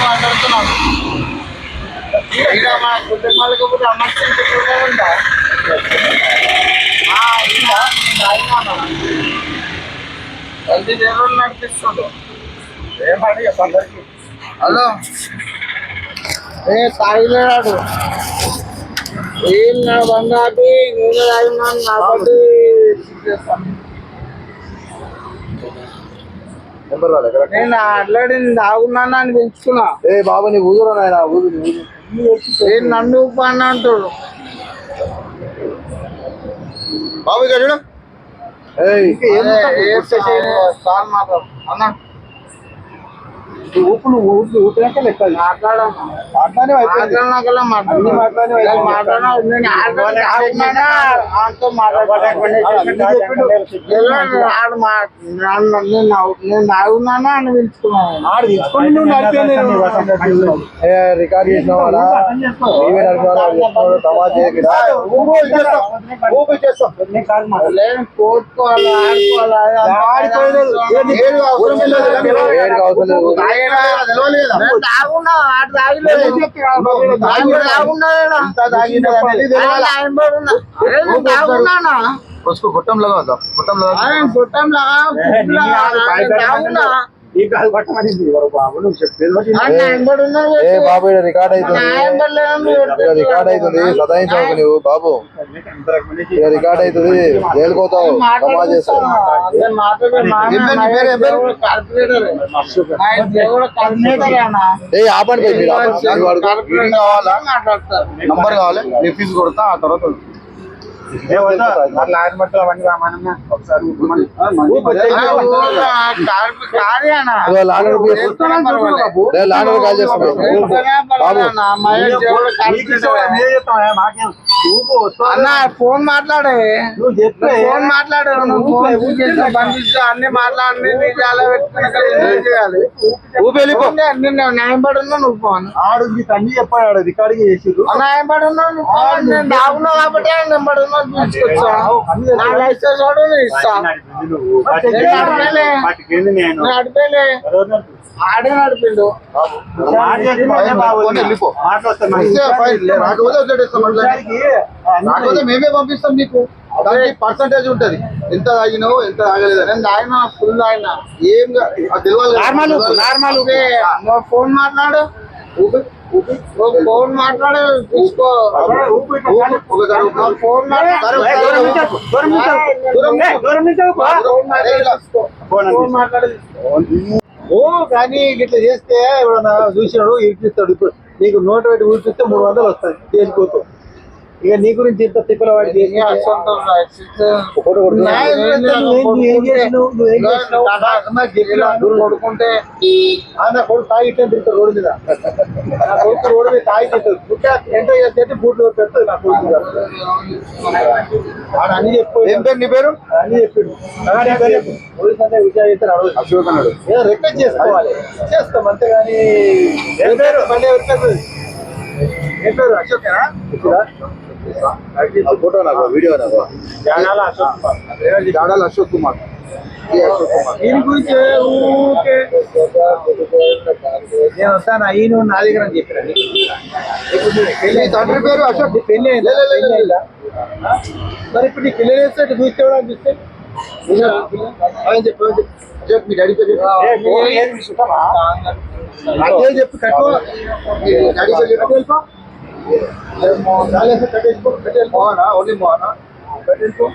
మాట్లాడుతున్నాను మా కుటుంబాలకు అమ్మకుంటుందా తల్లి దేవుడు నడిపిస్తుండు హలో తాగిలేడు ఏం నా బంగాటి నేను తాగినాను కాబట్టి నేను ఆల్రెడీ తాగున్నాను అని పెంచుకున్నా. ఏ బాబు నీ ఊదురా నాయన ఊదు నన్ను పని అంటాడు బాబు ఇక్కడ చూడు. అన్న ఊపు నువ్వు ఊపినాక లెక్క మాట్లాడే నేను ఆగున్నానా అని పిలుచుకున్నాను. నువ్వు రికార్డ్ చేసిన వాళ్ళ కోరుకోవాలి గుట్టం లగా గుట్టం బాబు రికార్డ్ అవుతుంది రికార్డ్ అవుతుంది సదాయించవు నువ్వు బాబు రికార్డ్ అవుతుంది తేలిపోతావు సమాజ్ చేస్తావు. ఆపండి నంబర్ కావాలి నీ ఫీజు కొడతా ఆ తర్వాత ఫోన్ మాట్లాడే ఫోన్ మాట్లాడు అన్ని మాట్లాడి చేయాలి న్యాయం పడి ఉన్నా నువ్వు ఫోన్ ఆడు తల్లి చెప్పాడు రికార్డింగ్ చేసి న్యాయం పడి ఉన్నా బాగున్నావు కాబట్టి నెంబర్ ఉన్నా తీసుకొచ్చా ఇస్తా నడిపేలే ఆడే నడిపిండు మేమే పంపిస్తాం నీకు దానికి పర్సంటేజ్ ఉంటది ఎంత తాగినావు ఎంత తాగలేదు నేను తాగిన ఫుల్ తాగిన ఏం తెలియాలి. ఫోన్ మాట్లాడు ఫోన్ మాట్లాడు తీసుకో ఫోన్ మాట్లాడు ఓ కానీ ఇట్లా చేస్తే ఎవడన్నా చూసినాడు ఇప్పిస్తాడు. ఇప్పుడు నీకు నోటు పెట్టి ఊపిస్తే 300 వస్తాయి చేసుకుపోతావు. ఇక నీ గురించి ఇంత తిప్పల వాడి కొడుకుంటే నా కొడుకు తాగి తింటాడు రోడ్డు మీద. నా కొడుకు రోడ్డు మీద తాగి తింటాడు. ఎంత చేస్తే బూట్లు పెడతాడు నా కొడుకు. అన్ని చెప్పు. ఏం పేరు నీ పేరు? అన్ని చెప్పిండు. పోలీసు అంటే విషయాలు చేస్తారు అశోక్ అన్నాడు. ఏదో రిక్వెస్ట్ చేసుకోవాలి చేస్తాం అంతేగాని ఏం పేరు మళ్ళీ ఏం పేరు అశోకేనా? ఫోటో నాకు వీడియో నాకు జాడాల అశోక్ కుమార్. దీని గురించి నేను వస్తాను ఈయన నా దగ్గర అని చెప్పిన తండ్రి పేరు అశోక్. పెళ్ళి మరి ఇప్పుడు నీ పెళ్ళి చేస్తే చూస్తే కూడా చూస్తే చెప్పి అశోక్ మీ డాడీ పేరు అదే చెప్పి కట్టుకో. డాడీ పేరు చెప్పి కట్టేసుకో. కట్టేసి మోహనా ఓన్లీ మోహనా కట్టేసుకో.